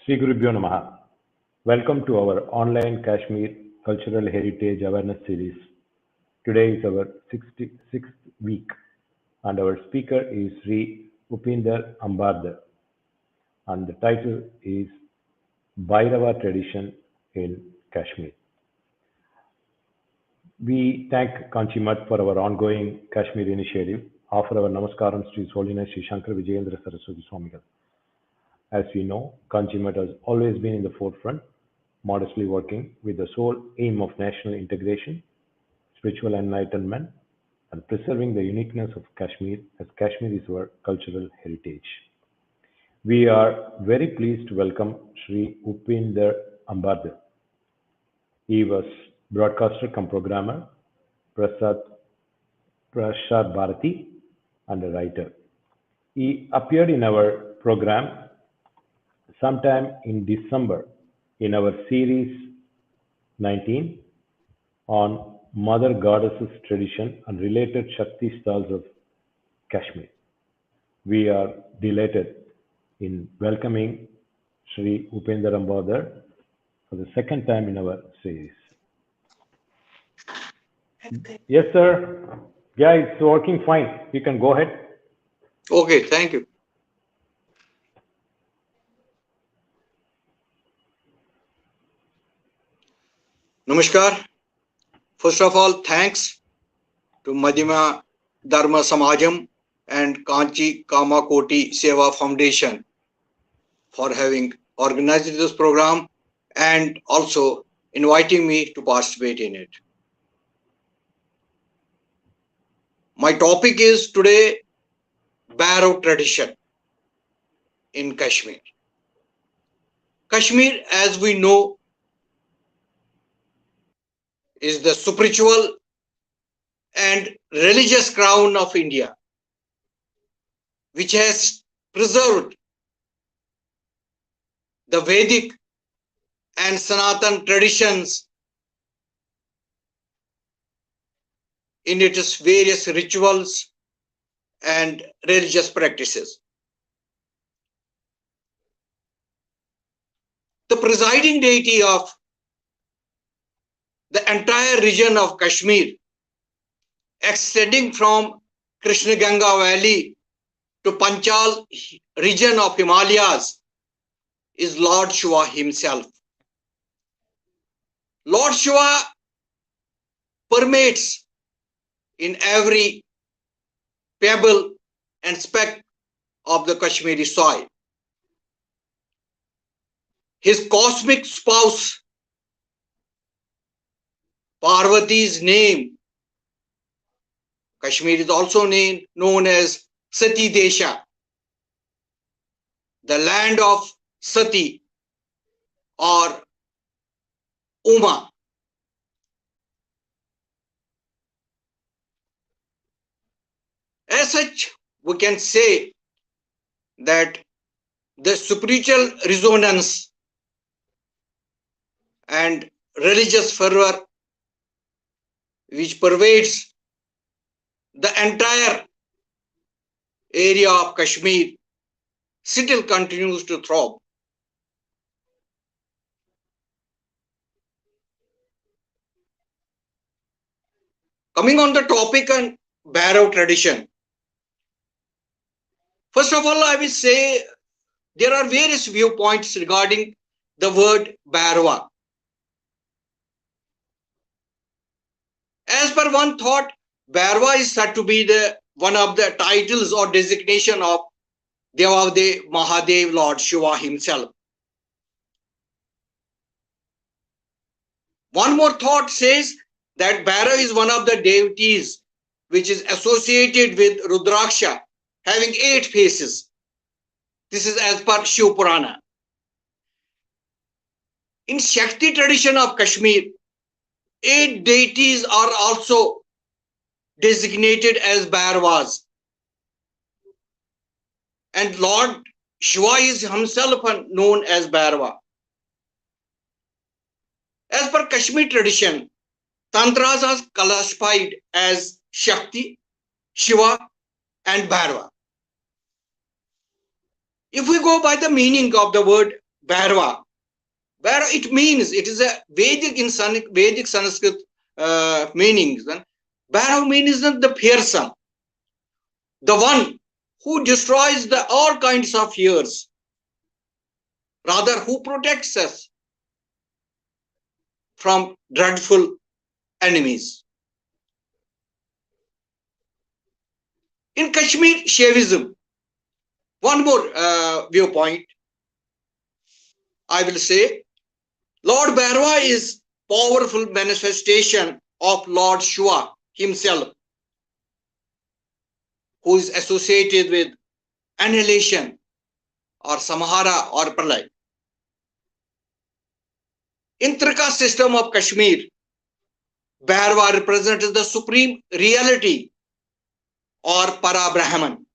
Sri Gurubhyo Namaha. Welcome to our online Kashmir Cultural Heritage Awareness Series. Today is our 66th week, and our speaker is Sri Upender Ambardar, and the title is Bhairava Tradition in Kashmir. We thank Kanchi for our ongoing Kashmir initiative. Offer our namaskarams to His Holiness Sri Shankara Vijayendra Saraswathi Swamigal. As we know, Kanchi has always been in the forefront, modestly working with the sole aim of national integration, spiritual enlightenment, and preserving the uniqueness of Kashmir, as Kashmir is our cultural heritage. We are very pleased to welcome Sri Upender Ambardar. He was broadcaster cum programmer, Prasar Bharati, and a writer. He appeared in our program sometime in December in our series 19 on Mother Goddesses tradition and related Shakti stalls of Kashmir. We are delighted in welcoming Sri Upender Ambardar for the second time in our series. Yes, sir. Yeah, it's working fine. You can go ahead. Okay, thank you. Namaskar. First of all, thanks to Madhyama Dharma Samajam and Kanchi Kamakoti Seva Foundation for having organized this program and also inviting me to participate in it. My topic is today Bhairava tradition in Kashmir. Kashmir, as we know, is the spiritual and religious crown of India, which has preserved the Vedic and Sanatan traditions in its various rituals and religious practices. The presiding deity of the entire region of Kashmir, extending from Krishna Ganga Valley to Panchal region of Himalayas, is Lord Shiva himself. Lord Shiva permeates in every pebble and speck of the Kashmiri soil. His cosmic spouse, Parvati's name, Kashmir is also known as Sati Desha, the land of Sati or Uma. As such, we can say that the spiritual resonance and religious fervor which pervades the entire area of Kashmir still continues to throb. Coming on the topic on Bhairava tradition, first of all, I will say there are various viewpoints regarding the word Bhairava. As per one thought, Bhairava is said to be one of the titles or designation of Devavade Mahadev Lord Shiva himself. One more thought says that Bhairava is one of the deities which is associated with Rudraksha, having 8 faces. This is as per Shiv Purana. In Shakti tradition of Kashmir, 8 deities are also designated as Bhairavas. And Lord Shiva is himself known as Bhairava. As per Kashmir tradition, Tantras are classified as Shakti, Shiva, and Bhairava. If we go by the meaning of the word Bhairava. Bhairava, it is a Vedic Sanskrit meanings. Bhairava means the fearsome, the one who destroys all kinds of fears, rather who protects us from dreadful enemies. In Kashmir Shaivism, one more viewpoint, I will say, Lord Bhairava is powerful manifestation of Lord Shiva himself, who is associated with annihilation or samhara or pralay. In Trika system of Kashmir, Bhairava represents the supreme reality or Para-Brahman.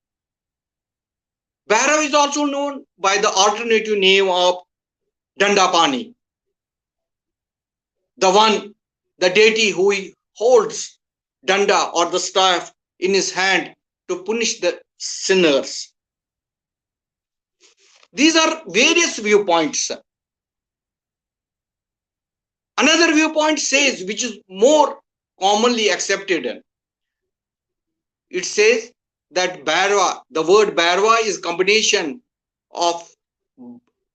Bhairava is also known by the alternative name of Dandapani, the deity who holds danda or the staff in his hand to punish the sinners. These are various viewpoints. Another viewpoint says, which is more commonly accepted, it says that Bhairava, the word Bhairava is a combination of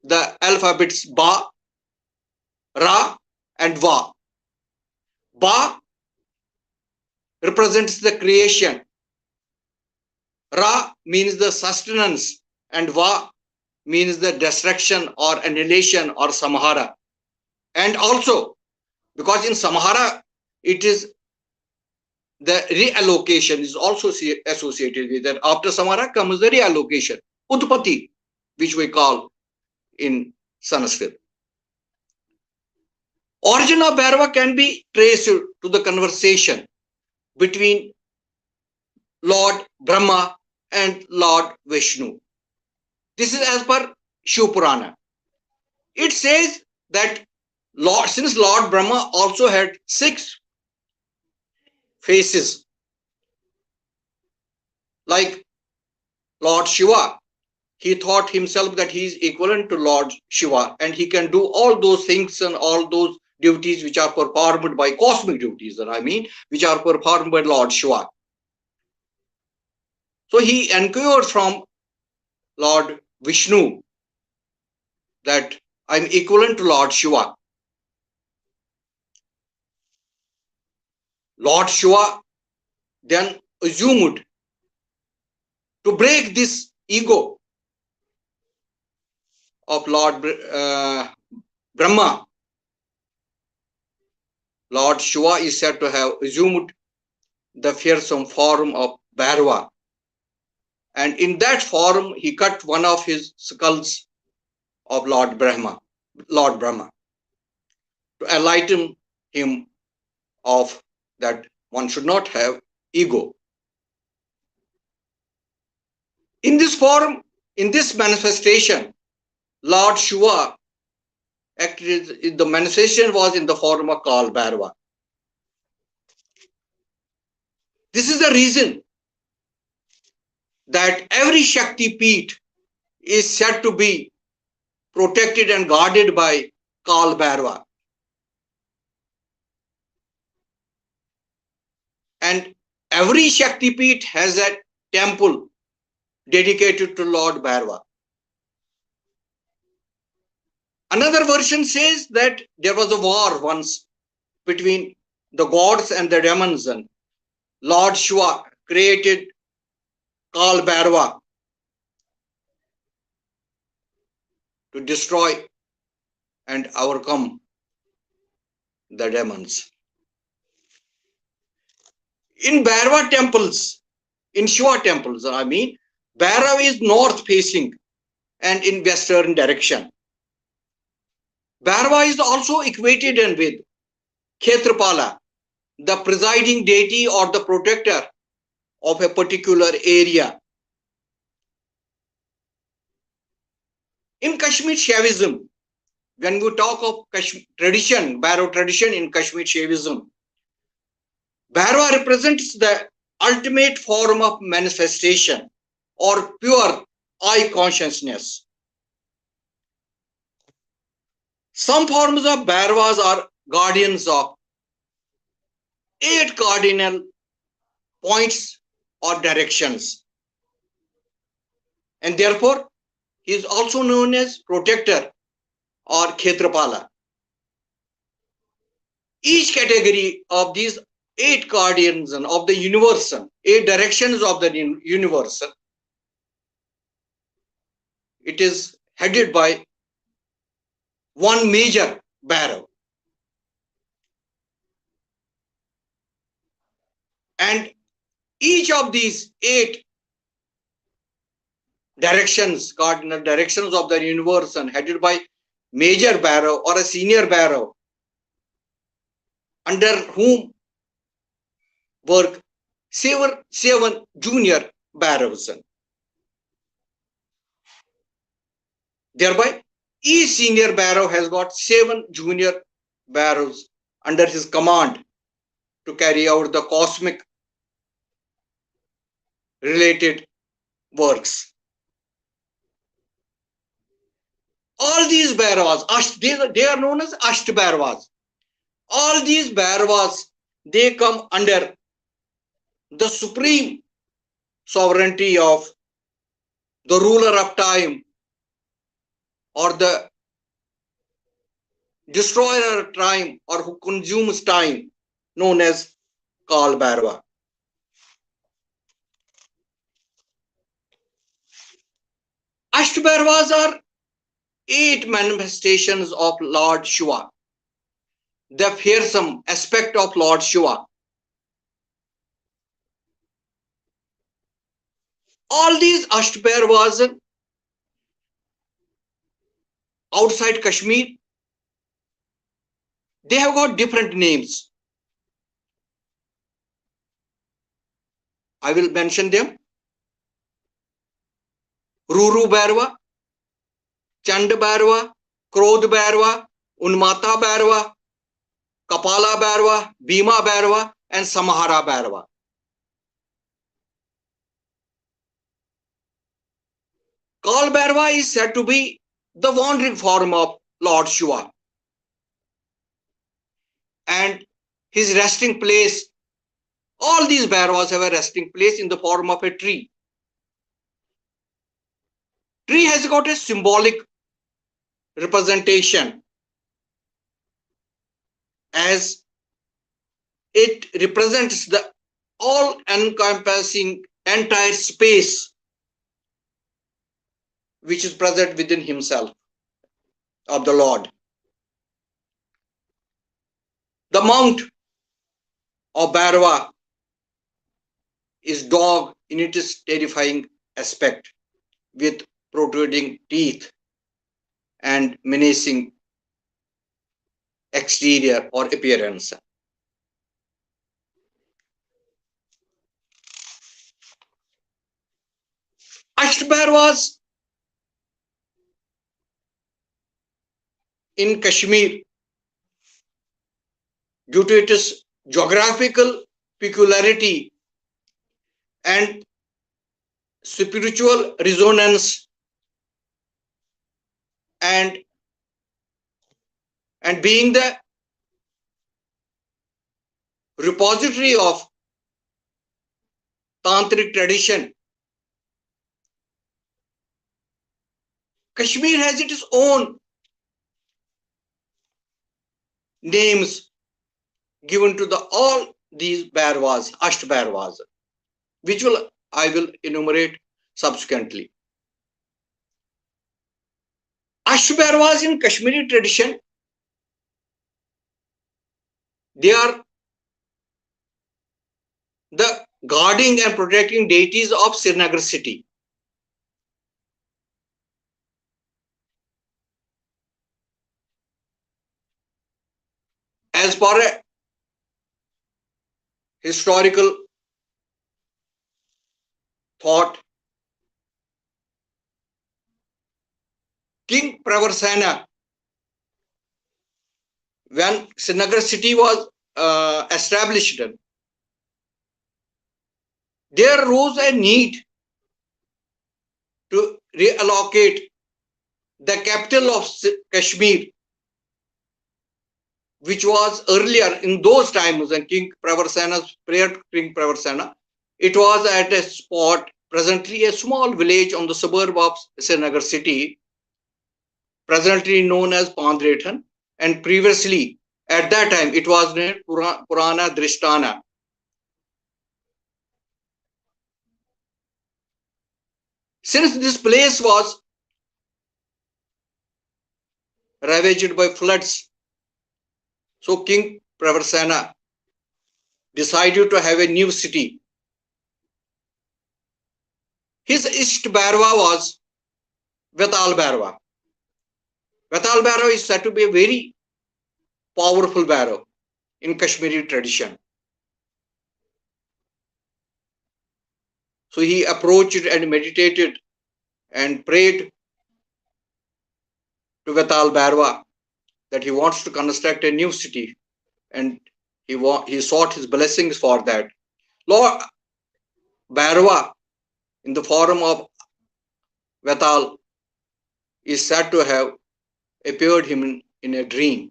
the alphabets Ba, Ra and Va. Ba represents the creation, Ra means the sustenance, and Va means the destruction or annihilation or samhara. And also, because in samhara, it is the reallocation is also associated with that. After samhara comes the reallocation, Utpatti, which we call in Sanskrit. Origin of Bhairava can be traced to the conversation between Lord Brahma and Lord Vishnu. This is as per Shiv Purana. It says that since Lord Brahma also had 6 faces, like Lord Shiva, he thought himself that he is equivalent to Lord Shiva and he can do all those things and all those duties which are performed by cosmic duties, which are performed by Lord Shiva. So he inquired from Lord Vishnu that I'm equivalent to Lord Shiva. Lord Shiva then assumed to break this ego of Lord Brahma. Lord Shiva is said to have assumed the fearsome form of Bhairava. And in that form, he cut one of his skulls of Lord Brahma, to enlighten him of that one should not have ego. In this form, in this manifestation, Lord Shiva, actually the manifestation was in the form of Kal Bhairava. This is the reason that every Shakti Peeth is said to be protected and guarded by Kal Bhairava. And every Shakti Peeth has a temple dedicated to Lord Bhairava. Another version says that there was a war once between the gods and the demons, and Lord Shiva created Kal Bhairava to destroy and overcome the demons. In Bhairava temples, in Shiva temples, Bhairava is north facing and in western direction. Bhairava is also equated with Kshetrapala, the presiding deity or the protector of a particular area. In Kashmir Shaivism, when we talk of tradition, Bhairava tradition in Kashmir Shaivism, Bhairava represents the ultimate form of manifestation or pure I consciousness. Some forms of Bhairavas are guardians of 8 cardinal points or directions, and therefore he is also known as protector or Khetrapala. Each category of these 8 guardians of the universe, 8 directions of the universe, it is headed by one major Bhairava. And each of these 8 directions, cardinal directions of the universe, and headed by major Bhairava or a senior Bhairava, under whom work 7 junior Bhairavas. Thereby, each senior Bhairava has got 7 junior Bhairavas under his command to carry out the cosmic related works. All these Bhairavas, they are known as Asht Bhairavas. All these Bhairavas, they come under the supreme sovereignty of the ruler of time or the destroyer of time or who consumes time, known as Kal Bhairava. Asht Bhairavas are 8 manifestations of Lord Shiva, the fearsome aspect of Lord Shiva. All these Asht Bhairavas outside Kashmir, they have got different names. I will mention them. Ruru Bhairava, Chand Bhairava, Krodh Bhairava, Unmata Bhairava, Kapala Bhairava, Bhima Bhairava, and Samhara Bhairava. Kal Bhairava is said to be the wandering form of Lord Shiva, and his resting place, all these Bhairavas have a resting place in the form of a tree. Tree has got a symbolic representation as it represents the all-encompassing entire space which is present within himself of the Lord. The mount of Bhairava is dog in its terrifying aspect, with protruding teeth and menacing exterior or appearance. Asht Bhairavas in Kashmir, due to its geographical peculiarity and spiritual resonance and being the repository of tantric tradition, Kashmir has its own names given to all these Bhairavas, Asht Bhairavas, which I will enumerate subsequently. Asht Bhairavas in Kashmiri tradition, they are the guarding and protecting deities of Srinagar city. As per a historical thought, King Pravarsena, when Srinagar city was established, there arose a need to reallocate the capital of Kashmir which was earlier in those times when King Pravarsana's prayer to King Pravarsana, it was at a spot, presently a small village on the suburb of Srinagar city, presently known as Pandrethan, and previously at that time it was named Purana Drishtana. Since this place was ravaged by floods, so King Pravarsana decided to have a new city. His Ishta Bhairava was Vetal Bhairava. Vetal Bhairava is said to be a very powerful Bhairava in Kashmiri tradition. So he approached and meditated and prayed to Vetal Bhairava that he wants to construct a new city, and he sought his blessings for that. Lord Bhairava, in the form of Vetal, is said to have appeared him in a dream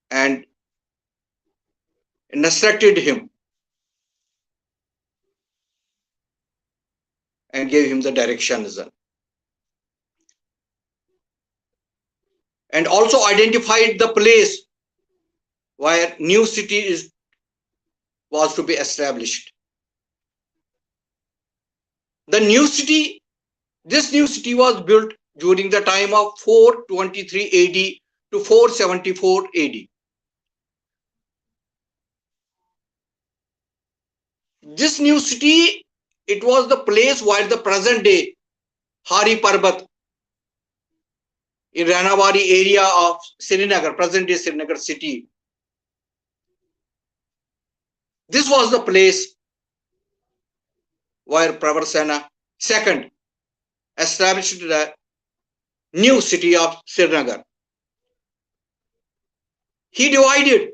and instructed him and gave him the directions, and also identified the place where new city was to be established. This new city was built during the time of 423 AD to 474 AD. This new city, it was the place where the present day Hari Parbat in Ranawari area of Srinagar, present day Srinagar city. This was the place where Pravarsana II established the new city of Srinagar. He divided,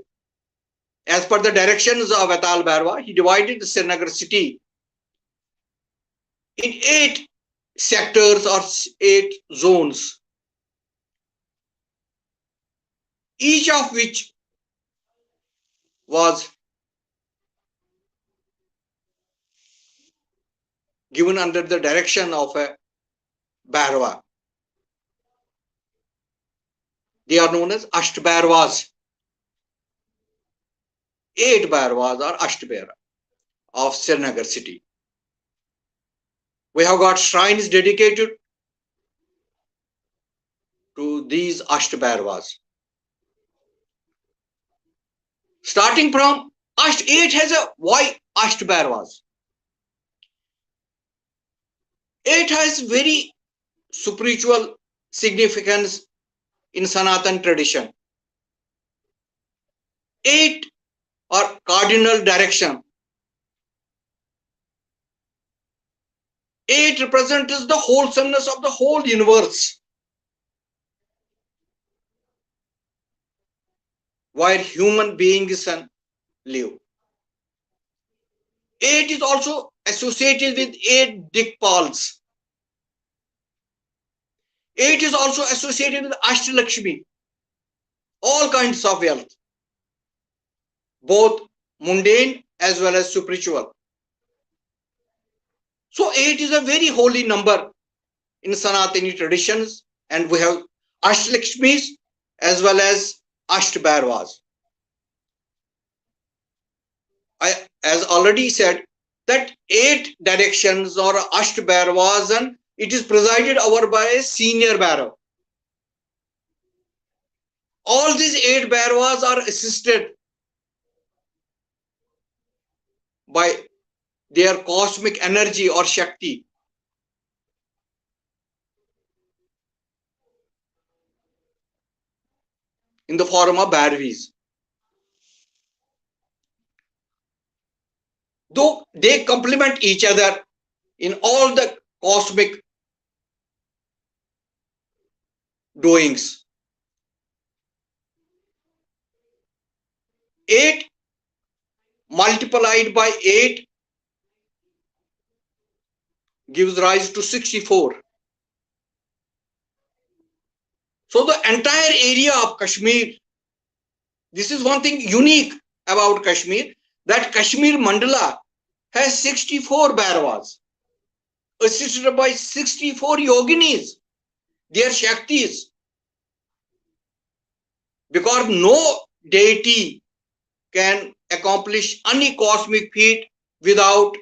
as per the directions of Vetal Bhairava, he divided the Srinagar city in 8 sectors or 8 zones, each of which was given under the direction of a Bhairava. They are known as Ashtbhairavas. 8 Bhairavas are Ashtbhairava of Srinagar city. We have got shrines dedicated to these Ashtbhairavas. Starting from 8 has a why Ashtbhairavas. 8 has very spiritual significance in Sanatan tradition. 8 are cardinal direction. 8 represents the wholesomeness of the whole universe, where human beings live. 8 is also associated with 8 Dikpals. 8 is also associated with Ashtalakshmi, all kinds of wealth, both mundane as well as spiritual. So 8 is a very holy number in Sanatani traditions, and we have Ashtalakshmis as well as Ashtbhairavas. I, as already said, that 8 directions or Ashtbhairavas, and it is presided over by a senior Bhairava. All these 8 Bhairavas are assisted by their cosmic energy or Shakti. In the form of Bhairavis. Though they complement each other in all the cosmic doings. 8 multiplied by 8 gives rise to 64. So the entire area of Kashmir This is one thing unique about Kashmir, that Kashmir Mandala has 64 Bhairavas, assisted by 64 yoginis. They are Shaktis. Because no deity can accomplish any cosmic feat without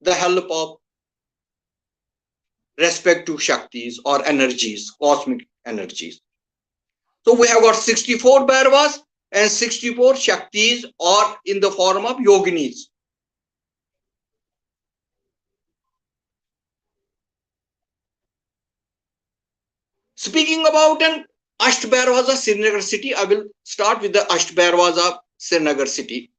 the help of respective Shaktis or energies, cosmic energies. So we have got 64 Bhairavas and 64 Shaktis, or in the form of yoginis. Speaking about an Ashtbhairavas of Srinagar city, I will start with the Ashtbhairavas of Srinagar city.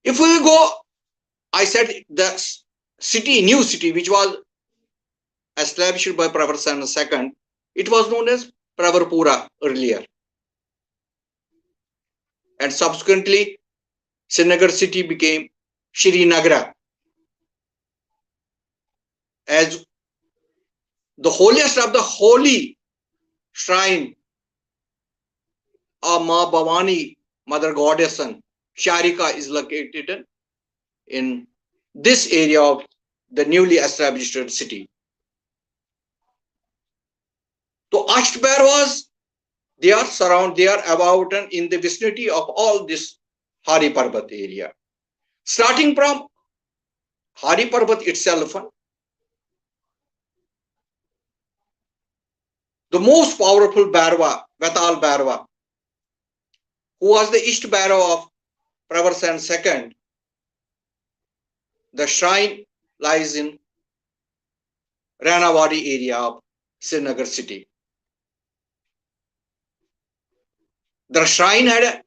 If we go, I said the city, new city, which was established by Prasar II, it was known as Pravarpura earlier. And subsequently, Srinagar city became Srinagar as the holiest of the holy shrine of Ma Bhavani, Mother Goddess, and Sharika is located in this area of the newly established city. So Ashtbhairavas, they are about and in the vicinity of all this Hari Parbat area. Starting from Hari Parbat itself, the most powerful Bhairava, Vetal Bhairava, who was the East Bhairava of Prasar II, the shrine lies in Ranawadi area of Srinagar city. The shrine had an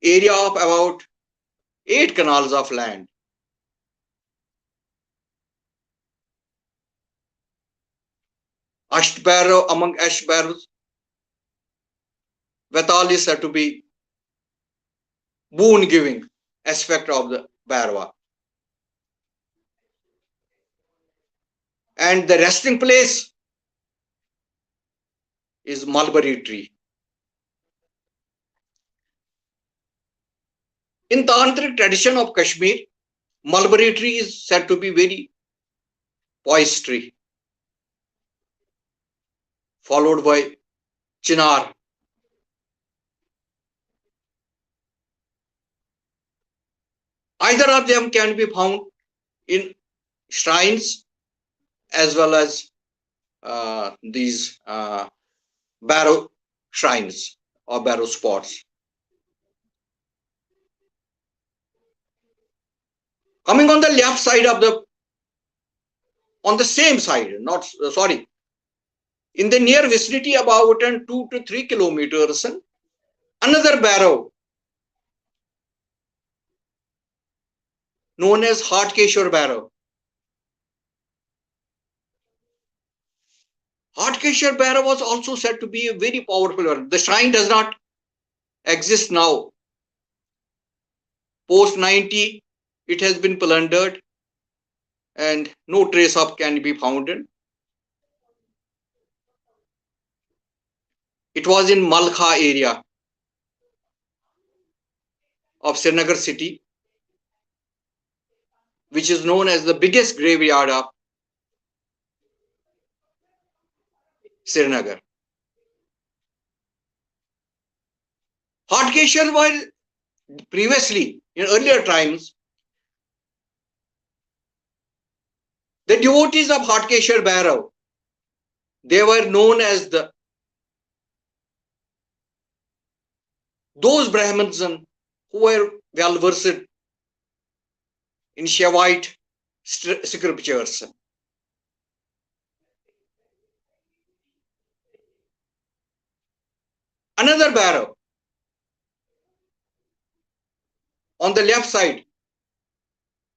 area of about 8 canals of land. Ashtbhairav, among Ashtbhairavas, Vetal is said to be boon-giving aspect of the Bhairava. And the resting place is mulberry tree. In Tantric tradition of Kashmir, mulberry tree is said to be very poised tree, followed by chinar. Either of them can be found in shrines as well as these barrow shrines or barrow spots. Coming on the left side of on the same side, not sorry, in the near vicinity about 2 to 3 kilometers, another barrow known as Hatkeshwar Barrow. Hatkeshwar Barrow was also said to be a very powerful one. The shrine does not exist now. Post 90, it has been plundered and no trace of can be found. It was in Malkha area of Srinagar city, which is known as the biggest graveyard of Srinagar. Hatkeshwar was previously, in earlier times, the devotees of Hatkeshwar Bhairav, they were known as those Brahmins who were well versed in Shaivite scriptures. Another barrow on the left side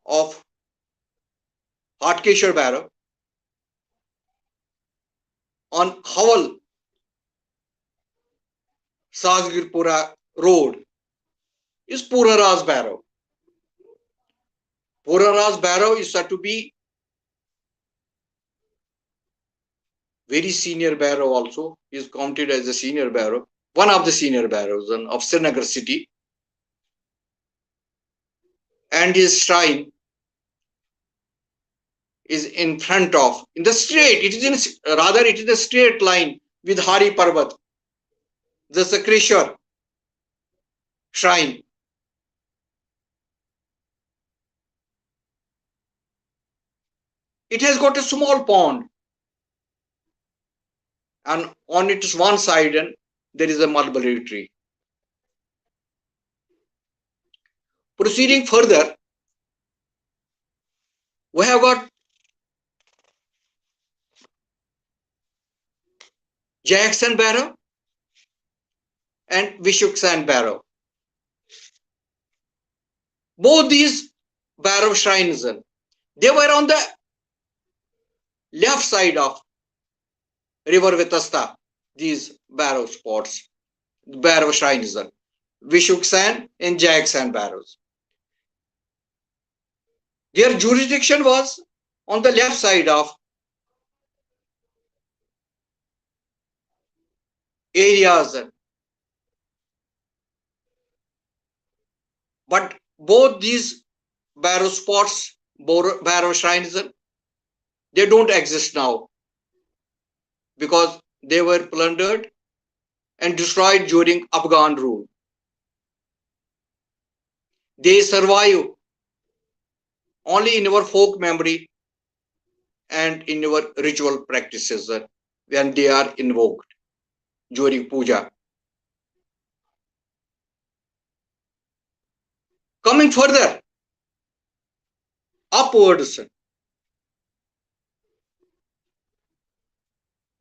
of Hatkeshwar Barrow on Howal Sajgirpura road is Puraras Barrow. Puraras Barrow is said to be very senior Bhairava also. He is counted as a senior Bhairava, one of the senior Bhairavas of Srinagar city. And his shrine is in front of, in the straight, it is in, rather it is a straight line with Hari Parvat, the Sakreshwar shrine. It has got a small pond, and on its one side and there is a mulberry tree. Proceeding further, we have got Jackson Bhairav and Vishuksan Bhairav. Both these Bhairav shrines, they were on the left side of river Vitasta, these Bhairav spots, Bhairav shrines, Vishuksan and Jackson Bhairavs. Their jurisdiction was on the left side of areas. But both these Bhairav spots, Bhairav shrines, they don't exist now because they were plundered and destroyed during Afghan rule. They survive only in our folk memory and in our ritual practices when they are invoked during puja. Coming further upwards,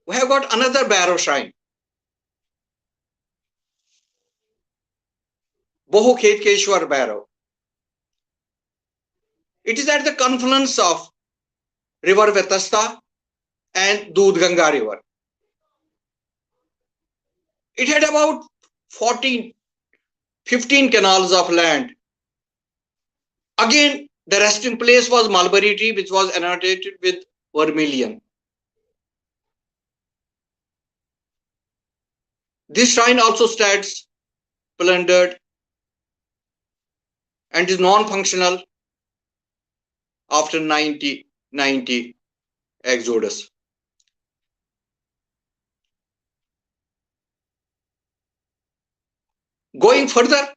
we have got another Bhairav shrine, Bahukhetkeshwar Bhairav. It is at the confluence of river Vetasta and Dudh Ganga river. It had about 15 canals of land. Again, the resting place was mulberry tree, which was annotated with vermilion. This shrine also stands plundered and is non-functional after 1990 exodus. Going further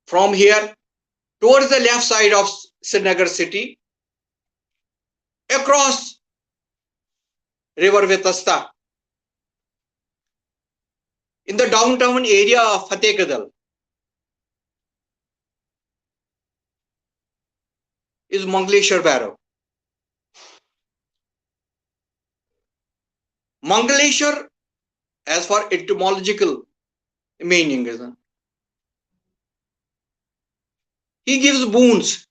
from here towards the left side of Srinagar city, across river Vetasta, in the downtown area of Fatehkadal, is Mangaleshwar Bhairav. Mangaleshwar, as for etymological meaning, is he gives boons,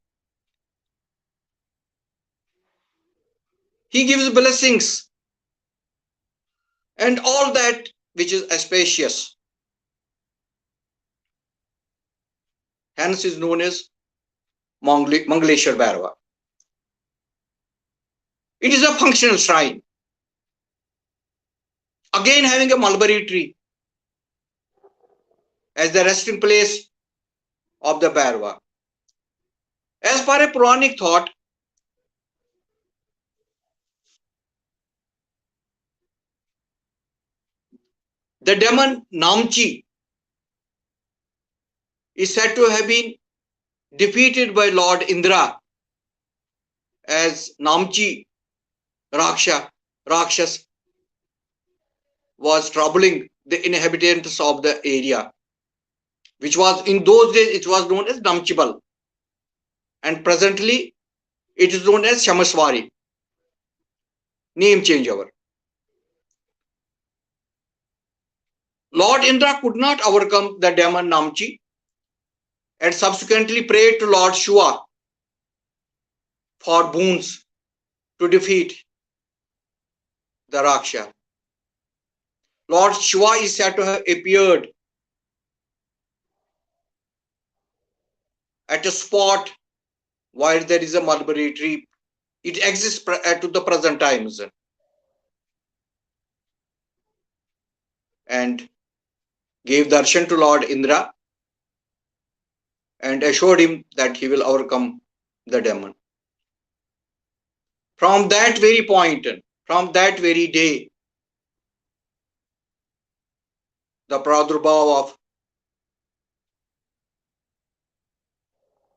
he gives blessings, and all that which is auspicious. Hence is known as Mangaleshwar Bhairava. It is a functional shrine, again having a mulberry tree as the resting place of the Bhairava. As per a Puranic thought, the demon Namchi is said to have been defeated by Lord Indra, as Namchi Rakshas was troubling the inhabitants of the area, which was in those days it was known as Namchibal, and presently it is known as Shamaswari. Name change over. Lord Indra could not overcome the demon Namchi and subsequently prayed to Lord Shiva for boons to defeat the Raksha. Lord Shiva is said to have appeared at a spot where there is a mulberry tree It exists to the present times. And gave darshan to Lord Indra and assured him that he will overcome the demon. From that very point, from that very day, the Pradurbhav of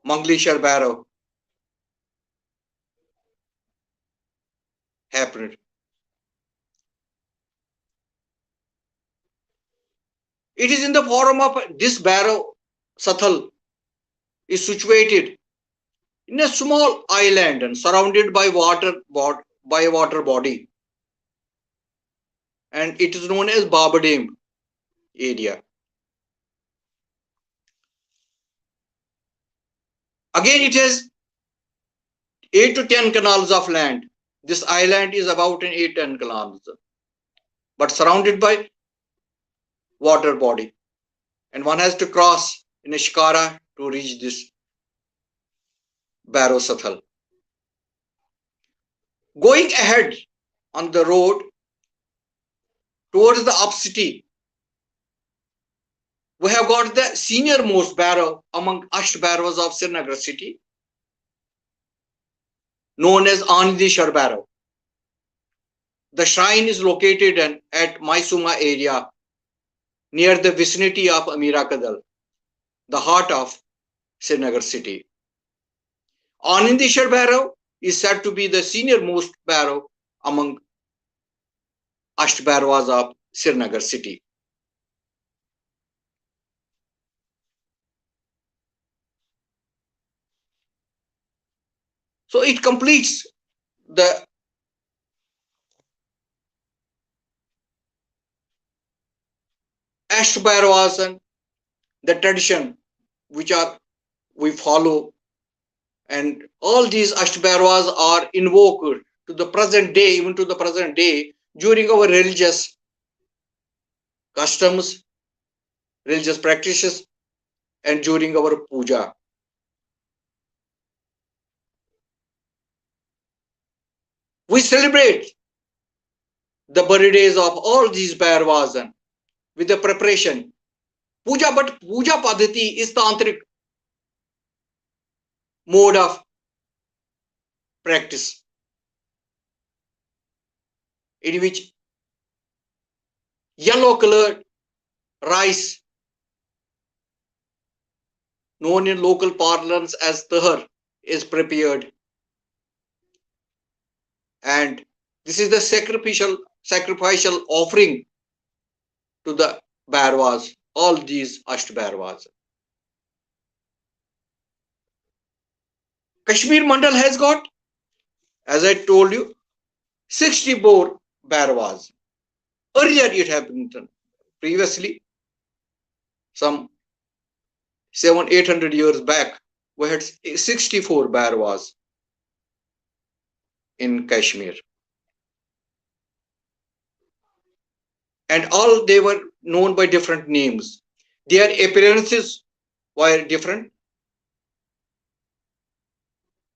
Mangleshwar Bhairav happened. It is in the form of this Bhairav Sathal is situated in a small island and surrounded by a water body, and it is known as Babadem area. Again, it has 8 to 10 canals of land. This island is about an 8 to 10 canals, but surrounded by water body, and one has to cross in a shikara to reach this Bhairav Sathal. Going ahead on the road towards the up city, we have got the senior most Bhairav among Asht Bhairavas of Srinagar city, known as Anandeshwar Bhairav. The shrine is located at Maisuma area, near the vicinity of Amira Kadal, the heart of Srinagar city. Anandeshwar Bhairav is said to be the senior most Bhairav among Asht Bhairavas of Srinagar city. So it completes the Asht Bhairavas and the tradition which we follow, and all these Asht Bhairavas are invoked to the present day, even to the present day, during our religious customs, religious practices, and during our puja. We celebrate the birthdays of all these Bhairavas with the preparation. Puja, but puja padhati is tantric mode of practice, in which yellow colored rice, known in local parlance as tahar, is prepared, and this is the sacrificial offering to the Bhairavas, all these Asht Bhairavas. Kashmir Mandal has got, as I told you, 64 Bhairavas. Earlier it happened previously, some 700-800 years back, we had 64 Bhairavas in Kashmir. And all they were known by different names. Their appearances were different.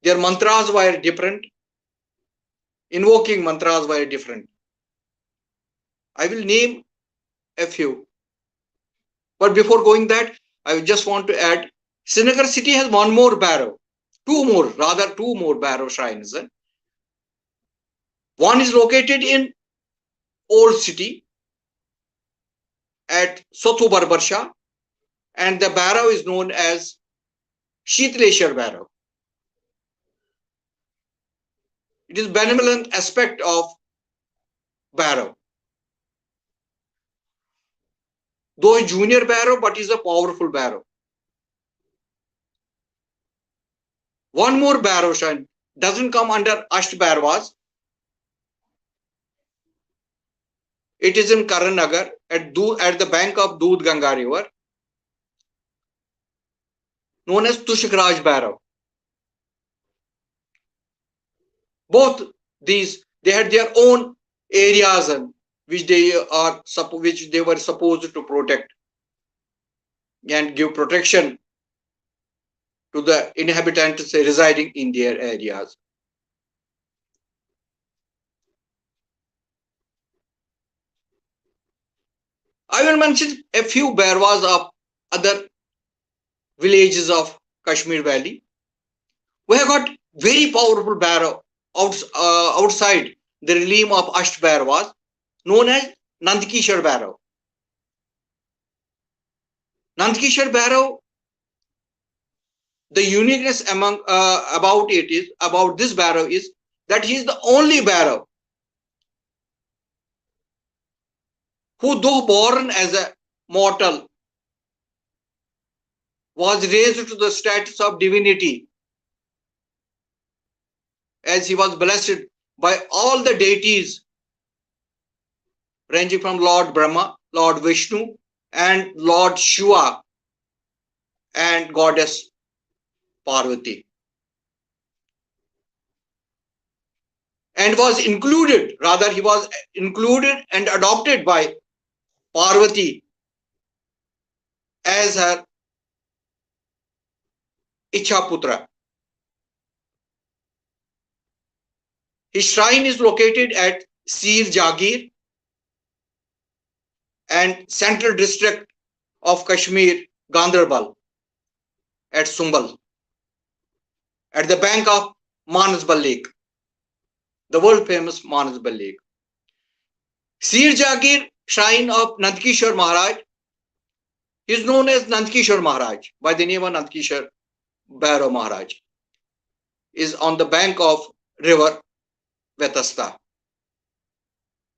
Their mantras were different. Invoking mantras were different. I will name a few. But before going that, I just want to add, Srinagar city has one more Bhairav. Two more Bhairav shrines. One is located in Old City at Sothu Barbarsha, and the Bhairav is known as Sheetleshwar Bhairav. It is benevolent aspect of Bhairav. Though a junior Bhairav, but is a powerful Bhairav. One more Bhairav shrine doesn't come under Asht Bhairavas. It is in Karanagar at the bank of Doodh Ganga river, known as Tushikraj Bhairav. Both these, they had their own areas which they were supposed to protect and give protection to the inhabitants residing in their areas. I will mention a few Bhairavas of other villages of Kashmir Valley. We have got very powerful Bhairava outside the realm of Asht Bhairavas, known as Nandkishar Bhairava. Nandkishar Bhairava, the uniqueness about this Bhairava is that he is the only Bhairava who, though born as a mortal, was raised to the status of divinity, as he was blessed by all the deities ranging from Lord Brahma, Lord Vishnu, and Lord Shiva and Goddess Parvati, and was included, rather he was included and adopted by Parvati as her Ichhaputra. His shrine is located at Sir Jagir and Central District of Kashmir, Ganderbal, at Sumbal, at the bank of Manasbal Lake, the world famous Manasbal Lake. Sir Jagir shrine of Nandkishar Maharaj is known as Nandkishar Maharaj by the name of Nandkishar Bhairava Maharaj, is on the bank of river Vetasta.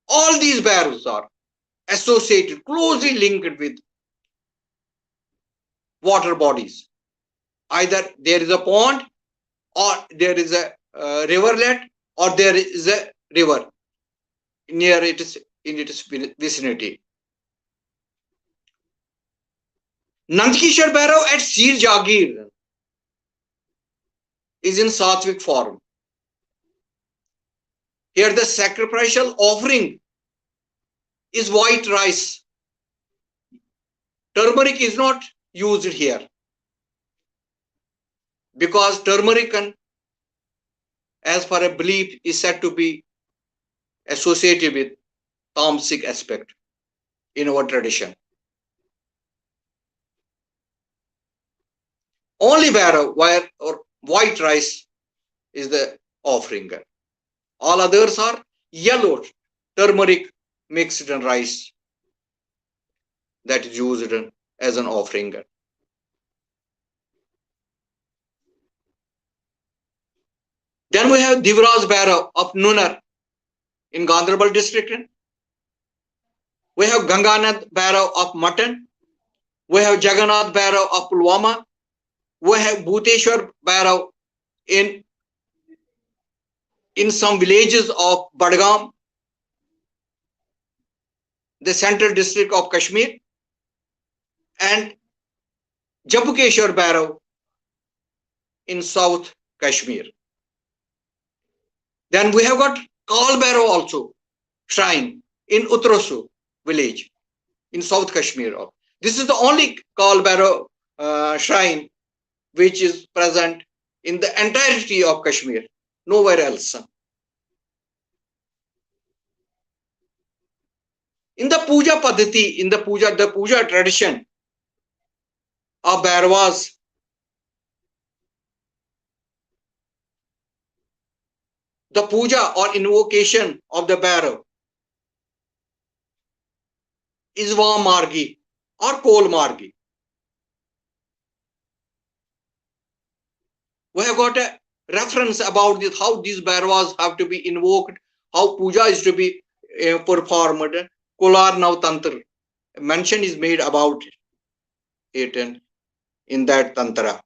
All these Bhairavas are associated, closely linked with water bodies. Either there is a pond, or there is a riverlet, or there is a river near it, in its vicinity. Nandkishar Bhairava at Sir Jagir is in Sattvic form. Here the sacrificial offering is white rice. Turmeric is not used here, because turmeric, as per a belief, is said to be associated with tamasic aspect in our tradition. Only Bhairava where or white rice is the offering. All others are yellow turmeric mixed in rice that is used as an offering. Then we have Divraj Bhairava of Nunar in Ganderbal district. We have Ganganath Bhairava of Mutton. We have Jagannath Bhairava of Pulwama. We have Bhuteshwar Bhairava in some villages of Badgam, the central district of Kashmir, and Jambukeshwar Bhairava in South Kashmir. Then we have got Kal Bhairava also, shrine in Uttarasu village in South Kashmir. This is the only Kal Bhairava shrine which is present in the entirety of Kashmir, nowhere else. In the puja paddhati, in the puja tradition of Bhairavas, the puja or invocation of the Bhairava is Vam Margi or Kol Margi. We have got a reference about this, how these Bhairavas have to be invoked, how puja is to be performed. Kolar Nav Tantra mention is made about it in that Tantra.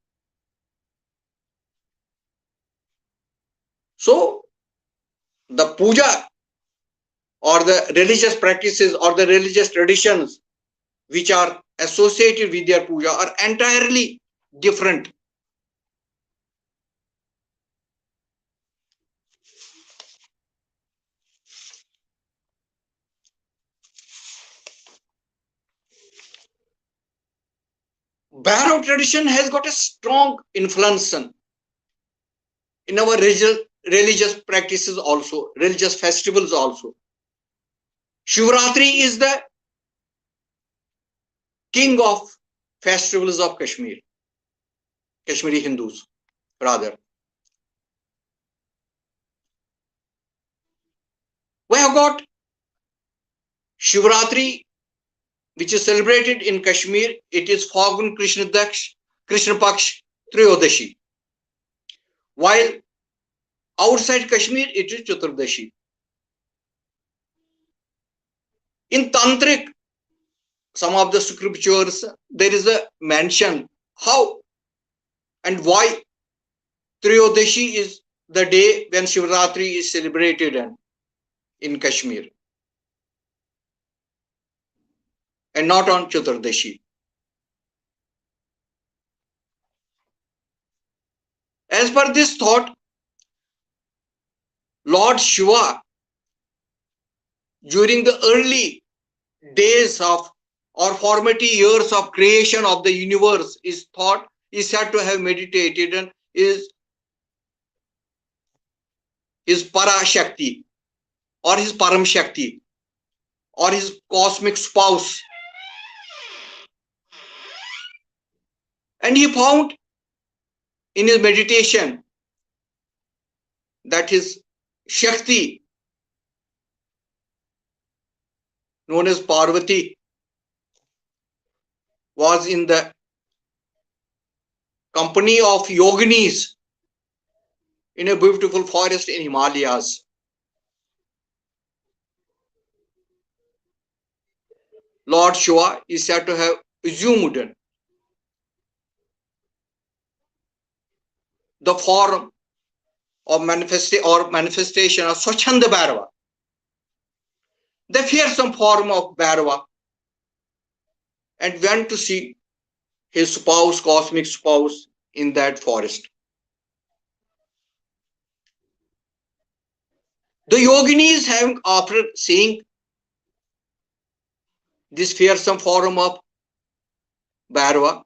So the puja or the religious practices or the religious traditions which are associated with their puja are entirely different. Bhairava tradition has got a strong influence in our religious practices also, religious festivals also. Shivratri is the king of festivals of Kashmir, Kashmiri Hindus, rather. We have got Shivratri, which is celebrated in Kashmir. It is Phalgun Krishna Paksh Triyodashi. While outside Kashmir, it is Chaturdashi. In Tantric, some of the scriptures, there is a mention how and why Triyodashi is the day when Shivratri is celebrated in Kashmir, and not on Chaturdashi. As per this thought, Lord Shiva, during the early days of or formative years of creation of the universe, is said to have meditated and is Para Shakti or his Param Shakti or his cosmic spouse. And he found in his meditation that his Shakti, known as Parvati, was in the company of yoginis in a beautiful forest in Himalayas. Lord Shiva is said to have assumed the form of manifestation of Swachanda Bhairava, the fearsome form of Bhairava, and went to see his spouse, cosmic spouse, in that forest. The yoginis, having after seeing this fearsome form of Bhairava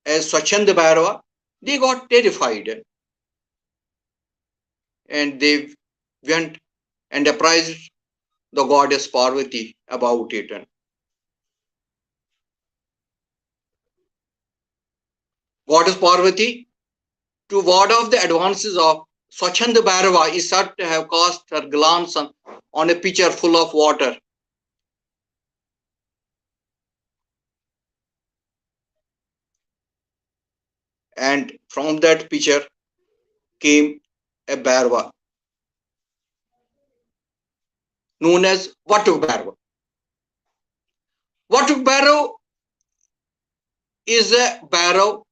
as Swachanda Bhairava, they got terrified and they went and apprised the goddess Parvati about it. Goddess Parvati, to ward off the advances of Swachanda Bhairava, is said to have cast her glance on a pitcher full of water. And from that pitcher came a Bhairava known as Vatuk Bhairava. Vatuk Bhairava is a Bhairava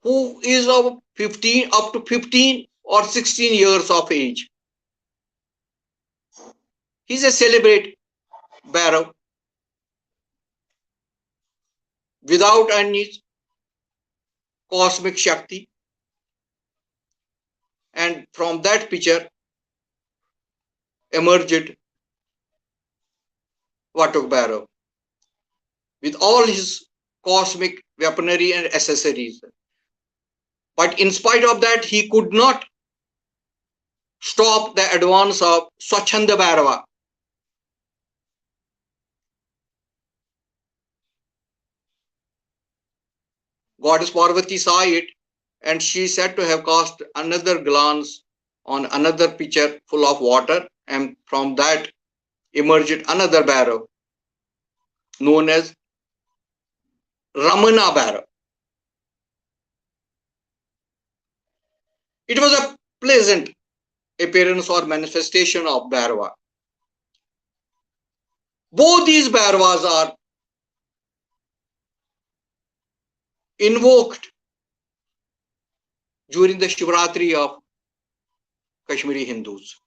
who is of 15 up to 15 or 16 years of age. He's a celebrated Bhairava without any cosmic Shakti. And from that picture emerged Vatuk Bhairava with all his cosmic weaponry and accessories. But in spite of that, he could not stop the advance of Swachanda Bhairava. Goddess Parvati saw it, and she said to have cast another glance on another pitcher full of water, and from that emerged another Bhairava known as Ramana Bhairava. It was a pleasant appearance or manifestation of Bhairava. Both these Bhairavas are invoked during the Shivratri of Kashmiri Hindus.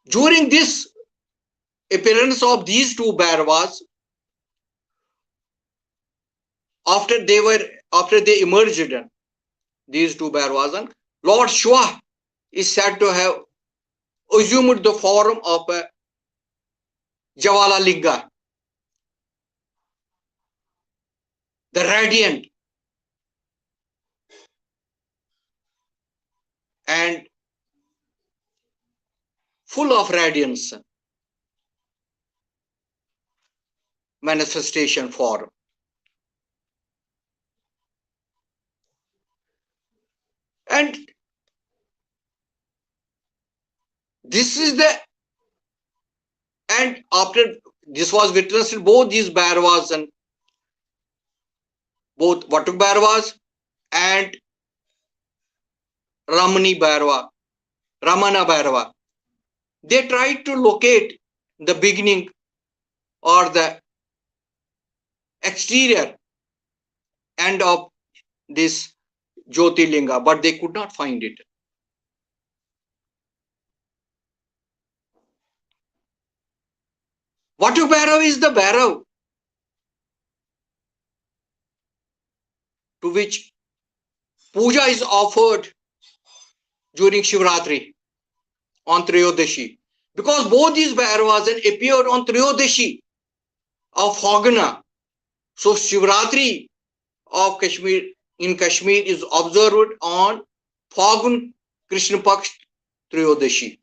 During this appearance of these two Bhairavas, after they emerged, these two Bhairavas, Lord Shiva is said to have assumed the form of a Javala Linga, the radiant and full of radiance manifestation form. And this is the, and after this was witnessed in both these Bhairavas, and both Vatuk Bhairavas and Ramana Bhairava. They tried to locate the beginning or the exterior end of this Jyotirlinga, but they could not find it. Vatuk Bhairava is the Bhairava to which puja is offered during Shivratri on Triyodashi. Because both these Bhairavas appeared on Triyodashi of Phagana. So Shivratri of Kashmir in Kashmir is observed on Phagun Krishna Paksh Triyodashi.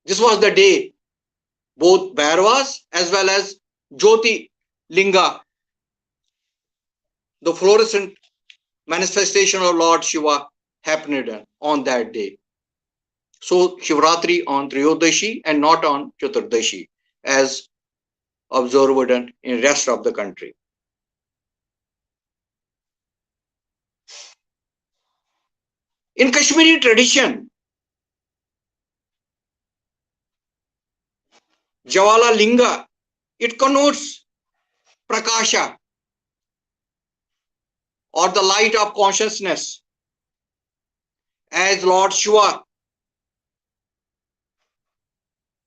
This was the day both Bhairavas as well as Jyoti Linga, the fluorescent manifestation of Lord Shiva, happened on that day. So Shivratri on Triyodashi and not on Chaturdashi as observed in rest of the country. In Kashmiri tradition, Jwala Linga, it connotes Prakasha or the light of consciousness, as Lord Shiva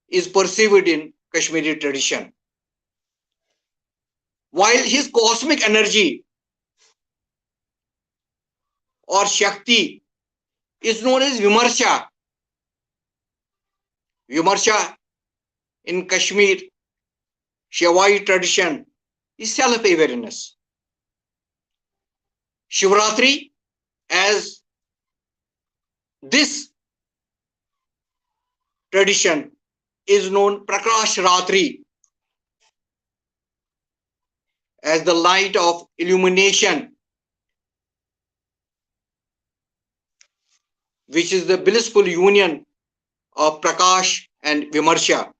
is perceived in Kashmiri tradition. While his cosmic energy or Shakti is known as Vimarsha. Vimarsha in Kashmir, Shaivite tradition is self-awareness. Shivratri, as this tradition is known Prakash Ratri, as the light of illumination, which is the blissful union of Prakash and Vimarsha.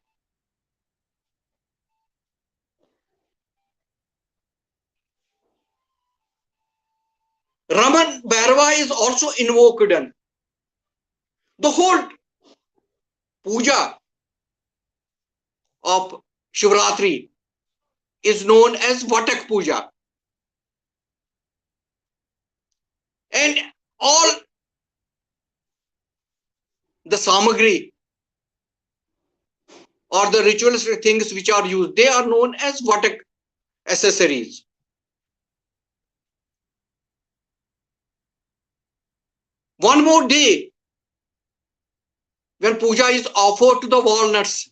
Raman Bhairava is also invoked. The whole puja of Shivratri is known as Vatak Puja. And all the samagri or the ritualistic things which are used, they are known as Vatak accessories. One more day, when puja is offered to the walnuts,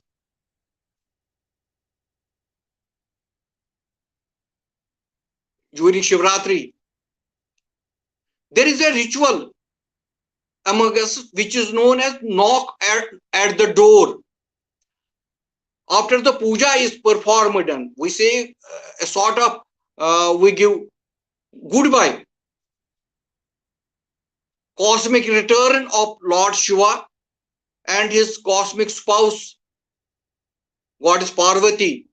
during Shivratri, there is a ritual among us which is known as knock at the door. After the puja is performed, and we say a sort of, we give goodbye, cosmic return of Lord Shiva and his cosmic spouse, Goddess Parvati,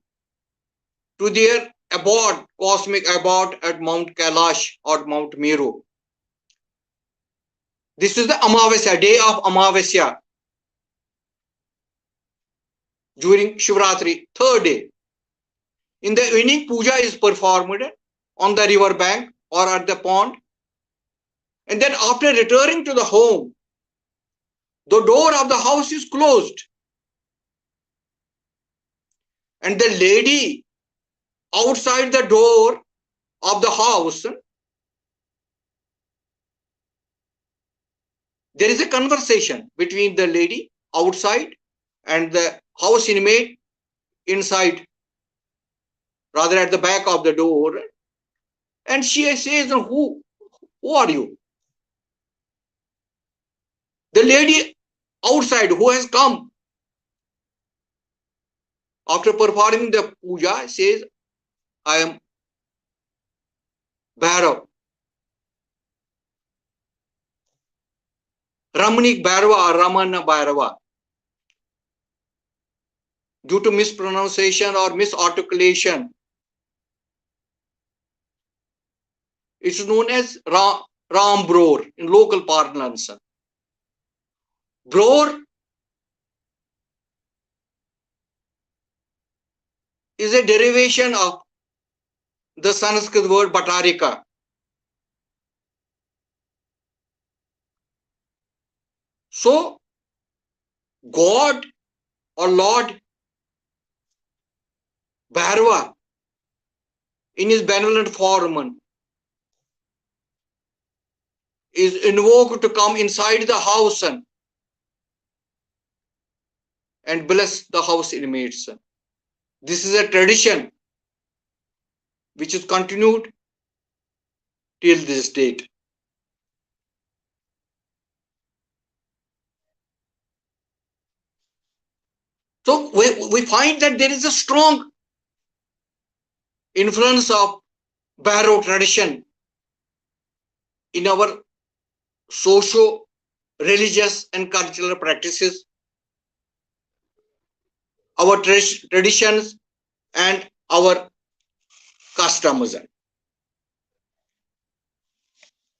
to their abode, cosmic abode at Mount Kailash or Mount Meru. This is the Amavasya, day of Amavasya, during Shivratri, third day. In the evening, puja is performed on the river bank or at the pond. And then after returning to the home, the door of the house is closed. And the lady outside the door of the house, there is a conversation between the lady outside and the house inmate inside, rather at the back of the door. And she says, who are you? The lady outside who has come after performing the puja says, I am Bhairava. Ramanik Bhairava or Ramana Bhairava. Due to mispronunciation or misarticulation, it's known as Ram Bror in local parlance. Bror is a derivation of the Sanskrit word Batarika. So, God or Lord Bhairava in his benevolent form is invoked to come inside the house and bless the house inmates. This is a tradition which is continued till this date. So we find that there is a strong influence of Bhairava tradition in our socio, religious and cultural practices, our traditions and our customs.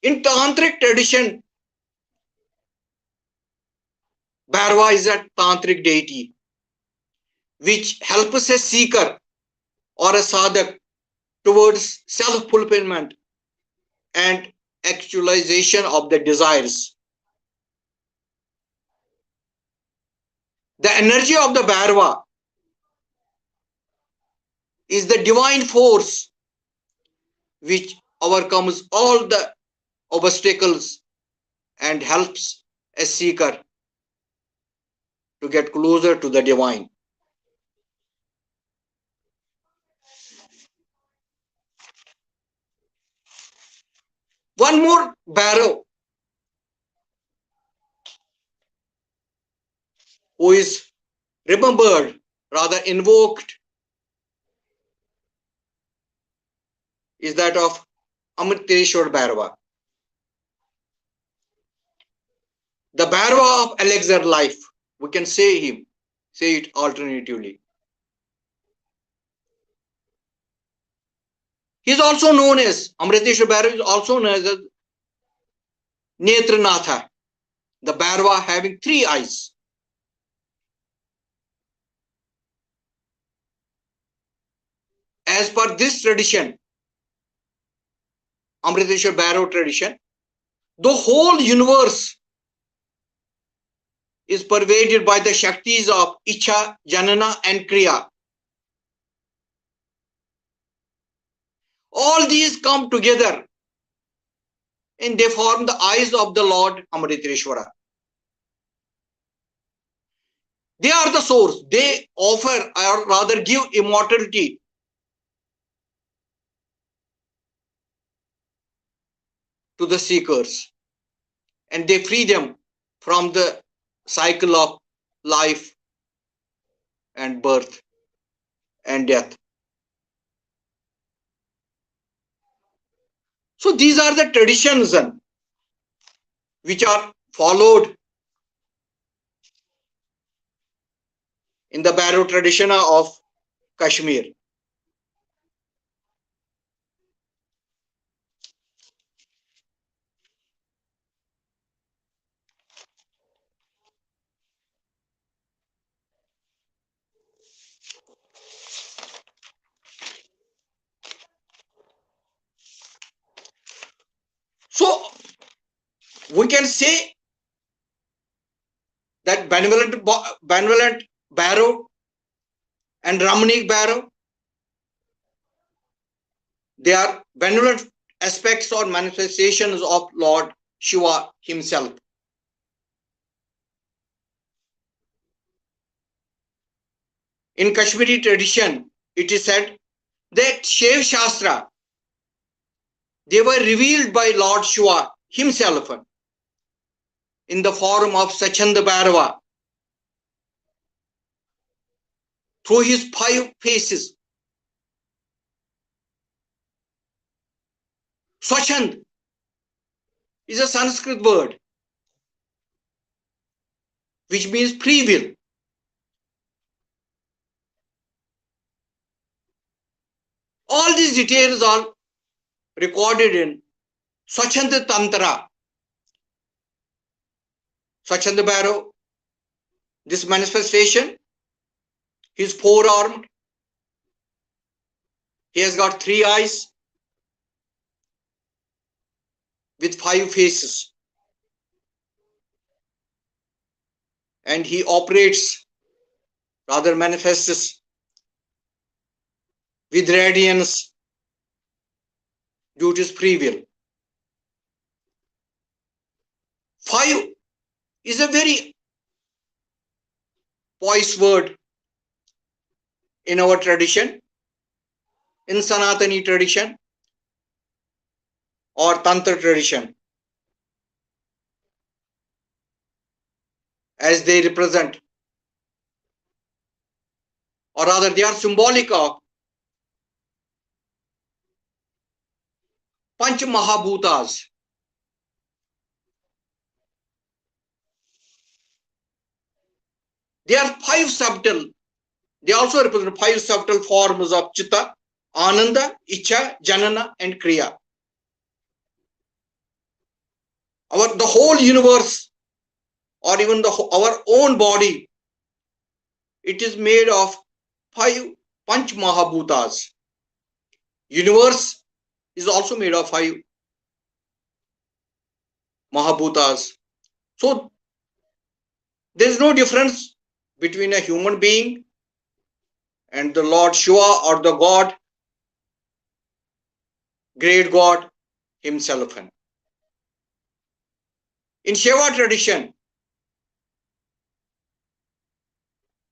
In tantric tradition, Bhairava is a tantric deity which helps a seeker or a sadhak towards self-fulfillment and actualization of the desires. The energy of the Bhairava is the divine force which overcomes all the obstacles and helps a seeker to get closer to the divine. One more Bhairava who is remembered, rather invoked, is that of Amriteshwar Bhairava. The Bhairava of elixir life. We can say it alternatively. He is also known as, Amriteshwar Bhairava is also known as Netranatha, the Bhairava having 3 eyes. As per this tradition, Amriteshwar Bhairava tradition, the whole universe is pervaded by the Shaktis of Icha, Janana and Kriya. All these come together and they form the eyes of the Lord Amriteshwara. They are the source. They offer or rather give immortality to the seekers and they free them from the cycle of life and birth and death. So these are the traditions which are followed in the Bhairava tradition of Kashmir. So we can say that benevolent Bhairava and Ramanik Bhairava, they are benevolent aspects or manifestations of Lord Shiva himself. In Kashmiri tradition, it is said that Shiv Shastra, they were revealed by Lord Shiva himself. in the form of Sachanda Bhairava through his 5 faces. Swachand is a Sanskrit word which means free will. All these details are recorded in Swachanda Tantra. Swachanda Bhairava, this manifestation, he is 4-armed. He has got 3 eyes with 5 faces. And he operates, rather manifests with radiance due to his free will. 5 is a very poised word in our tradition, in Sanatani tradition or Tantra tradition, as they represent, or rather they are symbolic of Panch Mahabhutas. They are 5 subtle. They also represent 5 subtle forms of Chitta, Ananda, Icha, Janana and Kriya. The whole universe, or even our own body, it is made of 5 Panch Mahabhutas. Universe is also made of 5 Mahabhutas. So there is no difference between a human being and the Lord Shiva or the God, great God himself. In Shiva tradition,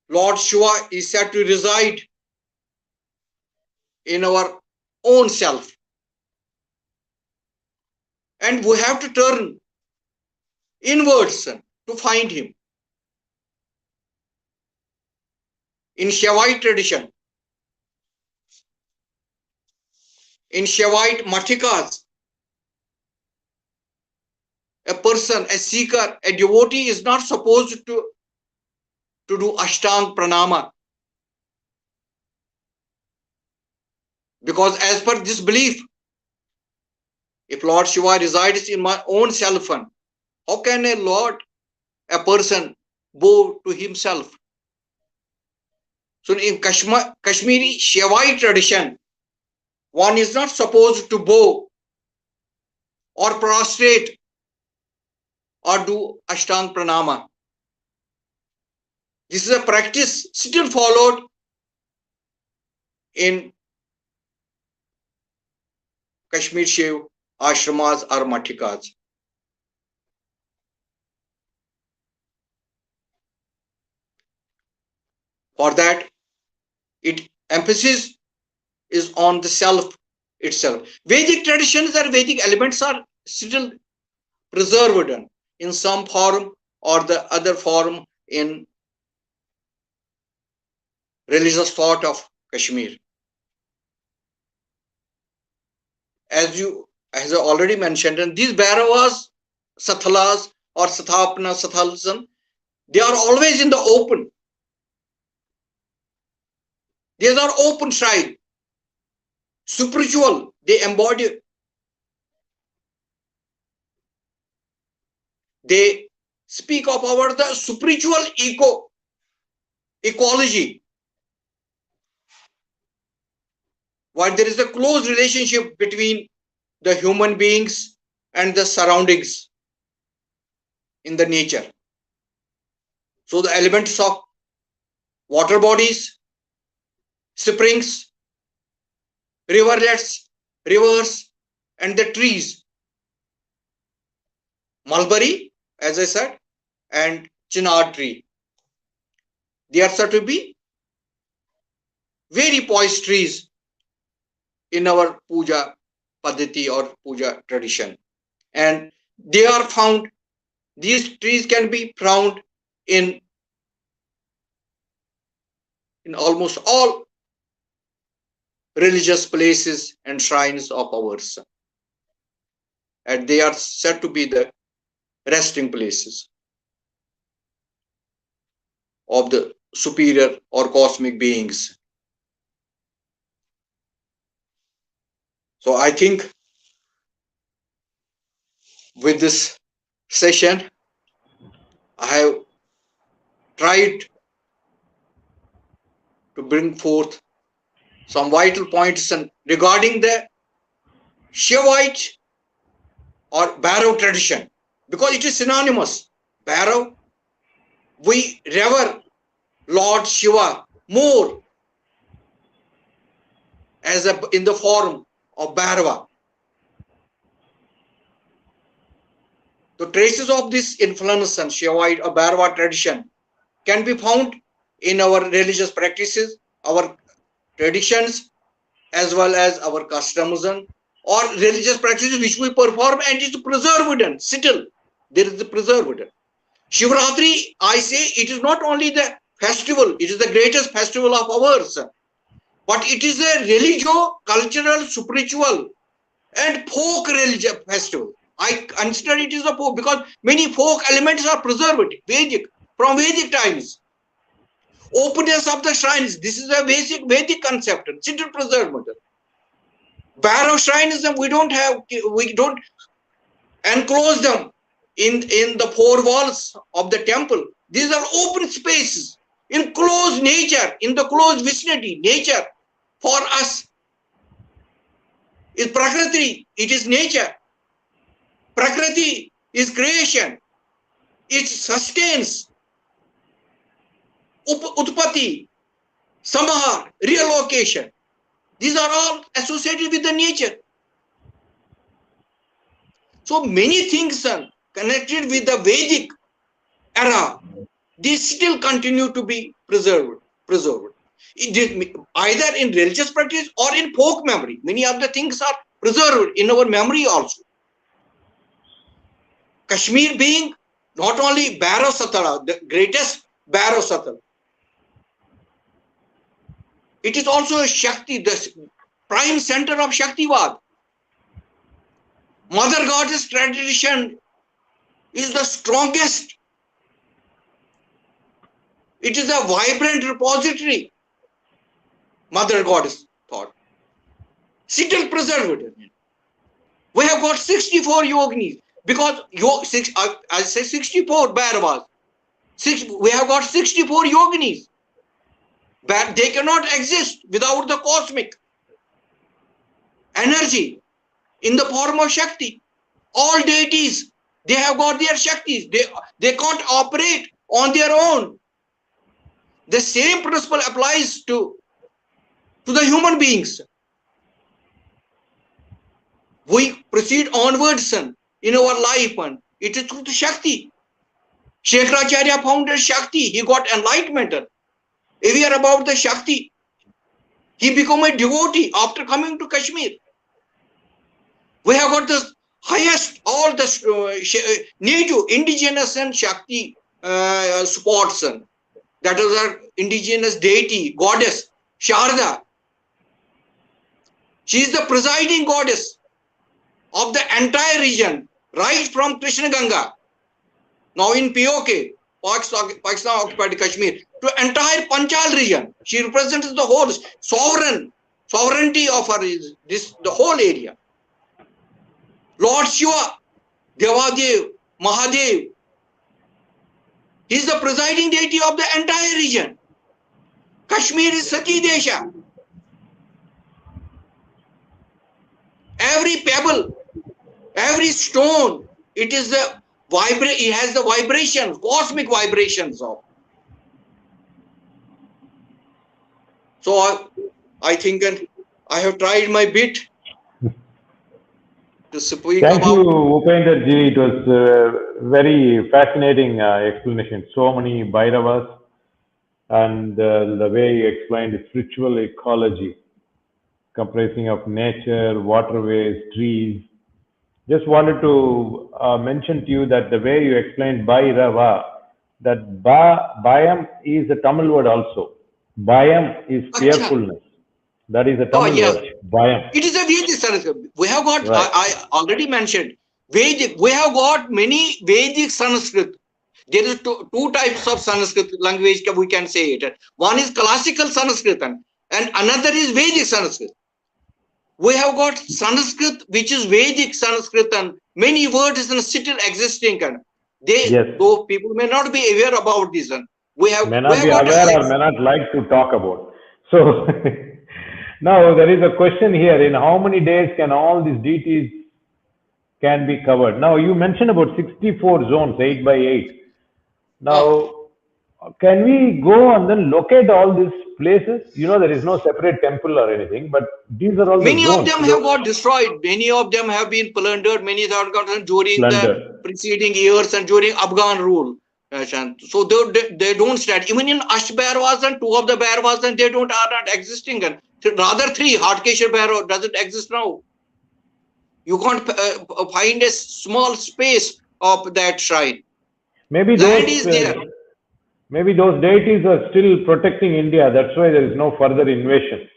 Lord Shiva is said to reside in our own self. And we have to turn inwards to find him. In Shaivite tradition, in Shaivite Mathikas, a person, a seeker, a devotee is not supposed to do Ashtang Pranama. Because as per this belief, if Lord Shiva resides in my own self, how can a person bow to himself? So in Kashmiri Shaivite tradition, one is not supposed to bow or prostrate or do Ashtang Pranama. This is a practice still followed in Kashmir Shiv ashramas or mathikas. For that, emphasis is on the self itself. Vedic traditions or Vedic elements are still preserved in some form or the other form in religious thought of Kashmir. As I already mentioned, and these Bhairavas, Sathalas or Sathapna, Sathalsan, they are always in the open. These are open shrine, spiritual, they embody. They speak of the spiritual ecology, where there is a close relationship between the human beings and the surroundings in the nature. So the elements of water bodies, springs, riverlets, rivers, and the trees, mulberry, as I said, and chinar tree. They are said to be very poised trees in our puja paddhati or puja tradition. And they are found These trees can be found in almost all religious places and shrines of ours, and they are said to be the resting places of the superior or cosmic beings. So I think with this session, I have tried to bring forth some vital points regarding the Shivite or Bhairava tradition, because it is synonymous. Bhairava, we revere Lord Shiva more as in the form of Bhairava. The traces of this influence and Shivite or Bhairava tradition can be found in our religious practices, our traditions, as well as our customs or religious practices which we perform, and it is preserved and still there is the preserved. Shivratri, I say, it is not only the festival, it is the greatest festival of ours, but it is a religio, cultural, spiritual, and folk religious festival. I consider it is a folk because many folk elements are preserved, Vedic, from Vedic times. Openness of the shrines, this is a basic Vedic concept, still preserved. Bhairava shrines, we don't enclose them in the four walls of the temple. These are open spaces in close nature, in the close vicinity. Nature for us is Prakriti, it is nature. Prakriti is creation, it sustains. Utpatti, Samahar, relocation. These are all associated with the nature. So many things are connected with the Vedic era. These still continue to be preserved. Either in religious practice or in folk memory. Many of the things are preserved in our memory also. Kashmir being not only Bhairava Satara, the greatest Bhairava Satara, it is also a Shakti, the prime center of Shaktivad. Mother Goddess tradition is the strongest. It is a vibrant repository. Mother Goddess thought. Still preserved. We have got 64 yoginis because I say 64 Bhairavas. We have got 64 yoginis. But they cannot exist without the cosmic energy in the form of Shakti. All deities, they have got their Shaktis. They can't operate on their own. The same principle applies to the human beings. We proceed onwards in our life, and it is through the Shakti. Shankaracharya founded Shakti. He got enlightenment. Aware about the Shakti. He became a devotee after coming to Kashmir. We have got the highest, all the native, indigenous and Shakti spots. That is our indigenous deity, goddess, Sharda. She is the presiding goddess of the entire region, right from Krishna Ganga, now in POK, Pakistan occupied Kashmir, to entire Panchal region. She represents the whole sovereignty of her, the whole area. Lord Shiva, Devadev, Mahadev, he is the presiding deity of the entire region. Kashmir is Sati Desha. Every pebble, every stone, it has the vibrations, cosmic vibrations of. So I think I have tried my bit to speak Thank about. you, Upender ji. It was very fascinating explanation. So many Bhairavas, and the way you explained spiritual ecology comprising of nature, waterways, trees, Just wanted to mention to you that the way you explained Bhairava, that Bayam is a Tamil word also. Bayam is Acha. fearfulness. That is a Oh, Tamil yeah. word. Bayam. It is a Vedic Sanskrit. We have got, Right. I already mentioned, Vedic. We have got many Vedic Sanskrit. There is two types of Sanskrit language, we can say it. One is classical Sanskrit and another is Vedic Sanskrit. We have got Sanskrit, which is Vedic Sanskrit, and many words are still existing. And Yes. though people may not be aware about this, and we have May not be got aware or may not like to talk about. So now there is a question here: in how many days can all these deities can be covered? Now you mentioned about 64 zones, 8 by 8. Now, can we go and then locate all these places? You know, there is no separate temple or anything, but these are all the many of zones. them have got destroyed. Many of them have been plundered. Many have got during the Plunder. preceding years and during Afghan rule. So they don't stand. Even in Ashbairavas and two of the Bhairavas, and they are not existing. And rather three, Hatkeshwar Bhairava doesn't exist now. You can't find a small space of that shrine. Maybe Land those is there. maybe those deities are still protecting India. That's why there is no further invasion.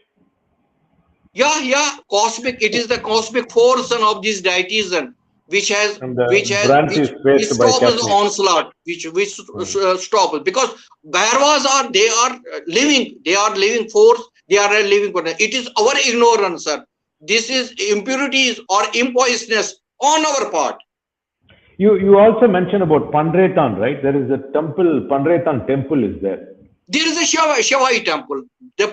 Yeah. Cosmic. It is the cosmic force of these deities, and which And the brunt is faced by stops the Kashmir. onslaught, which stops, because Bhairavas are living force. They are a living force. It is our ignorance, sir. This is impurities or impiousness on our part. You also mentioned about Pandretan, right? There is a temple, Pandretan temple is there. There is a Shavai temple.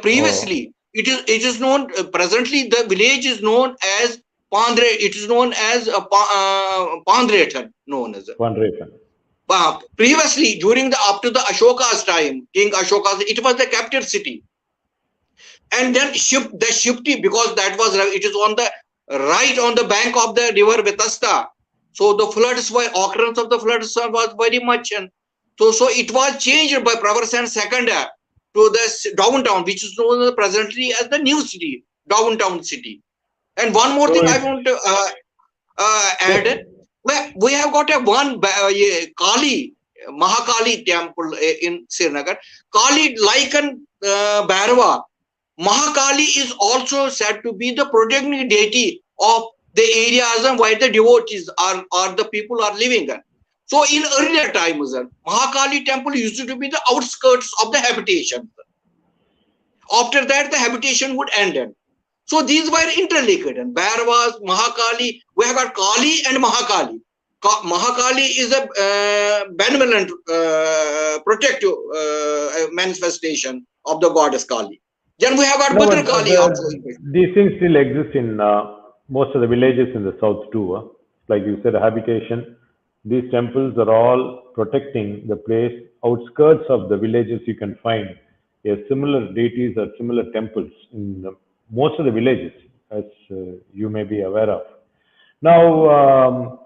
Previously, it is known. Presently, the village is known as Pandre. It is known as Pandretan, known as Pandretan. Previously, during up to the Ashoka's time, King Ashoka's, it was the capital city, and then shifted, because it is on the right on the bank of the river Vetasta. So the occurrence of the floods was very much, and so it was changed by Prasar II to the downtown, which is known presently as the new city, downtown city. And one more thing I want to add. We have got one Kali, Mahakali temple in Srinagar. Kali, like Bhairava, Mahakali is also said to be the protecting deity of the areas where the devotees are the people are living in. So in earlier times, Mahakali temple used to be the outskirts of the habitation. After that, the habitation would end. So these were interlinked. And Bhairavas, Mahakali, we have got Kali and Mahakali. Mahakali is a benevolent, protective manifestation of the goddess Kali. Then we have got Bhadrakali also. These things still exist in most of the villages in the south too. Like you said, habitation. These temples are all protecting the place. Outskirts of the villages you can find similar deities or similar temples in most of the villages, as you may be aware of. Now,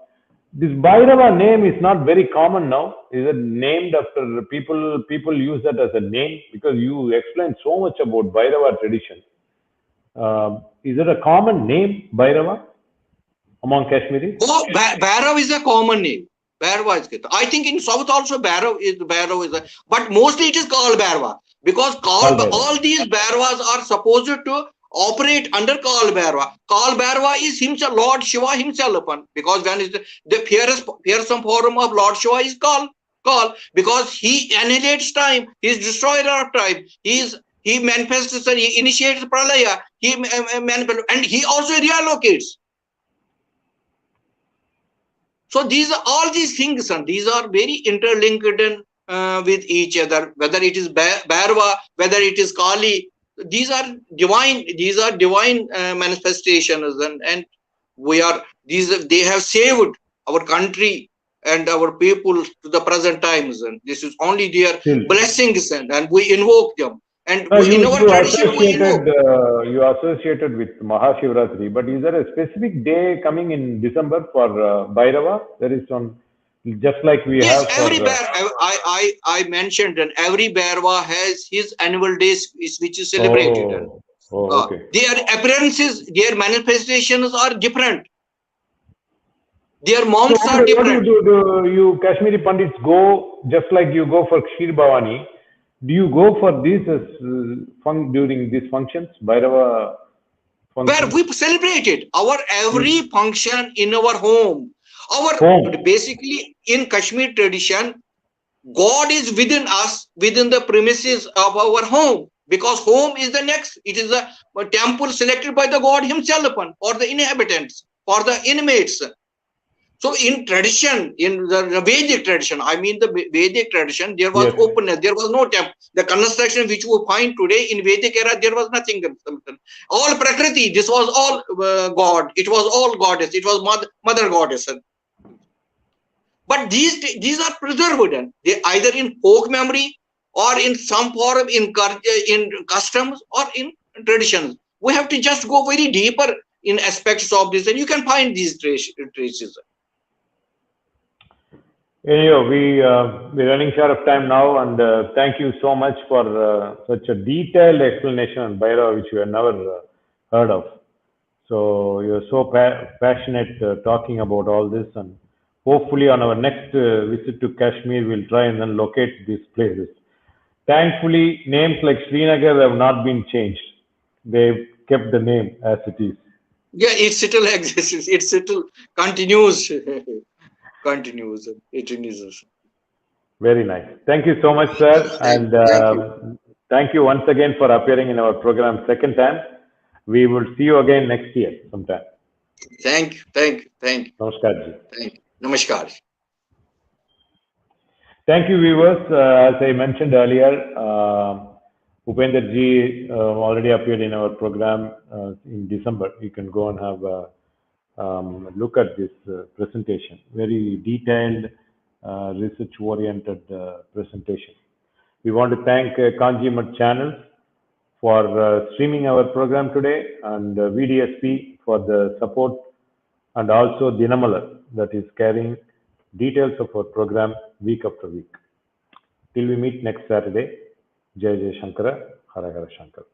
this Bhairava name is not very common now. Is it named after people? People use that as a name because you explained so much about Bhairava tradition. Is it a common name, Bhairava, among Kashmiris? Oh, Bhairava is a common name. Bhairava is good. I think in South also Bhairava is but mostly it is called Bhairava, because all these Bhairavas are supposed to operate under Kal Bhairava. Kal Bhairava is himself, Lord Shiva himself, because when is the fearsome form of Lord Shiva is Kal, because he annihilates time, he is destroyer of time, he manifests, he initiates pralaya, he manifests, and he also reallocates. So all these things, and these are very interlinked with each other. Whether it is Bhairava, whether it is Kali, these are divine manifestations, and they have saved our country and our people to the present times, and this is only their blessings, and we invoke them. And in our tradition, you associated with Mahashivratri, but is there a specific day coming in December for Bhairava? There is one, just like we have. Every I mentioned, and every Bhairava has his annual days which is celebrated. Okay. Their appearances, their manifestations are different. Their So monks are what do you different. do? Do you Kashmiri Pandits go just like you go for Kshir Bhavani? Do you go for these as during these functions, Bhairava Where functions? we celebrated our Hmm. every function in our home. Our Home. basically in Kashmir tradition, God is within us, within the premises of our home, because home is the next. It is a temple selected by the God Himself for the inhabitants, for the inmates. So in tradition, in the Vedic tradition, I mean the Vedic tradition, there was Yes. openness. There was no temple. The construction which we find today in Vedic era, there was nothing. All Prakriti. This was all God. It was all goddess. It was mother goddess. But these are preserved. They either in folk memory or in some form in customs or in traditions. We have to just go very deeper in aspects of this, and you can find these traces. Anyhow, we're running short of time now, and thank you so much for such a detailed explanation on Bhairava, which we have never heard of. So you're so passionate talking about all this, and hopefully on our next visit to Kashmir, we'll try and then locate these places. Thankfully, names like Srinagar have not been changed. They've kept the name as it is. Yeah, it still exists. It still continues. Continues. It is. Very nice. Thank you so much, sir. And Thank you. thank you once again for appearing in our program second time. We will see you again next year sometime. Thank you. Thank you. Thank you. Namaskar ji. Thank you. Namaskar. Thank you, viewers. As I mentioned earlier, Upender ji already appeared in our program in December. You can go and have a look at this presentation. Very detailed, research-oriented presentation. We want to thank Kanchi channels for streaming our program today, and VDSP for the support, and also Dinamala that is carrying details of our program week after week. Till we meet next Saturday, Jai Jai Shankara, Hara Hara Shankara.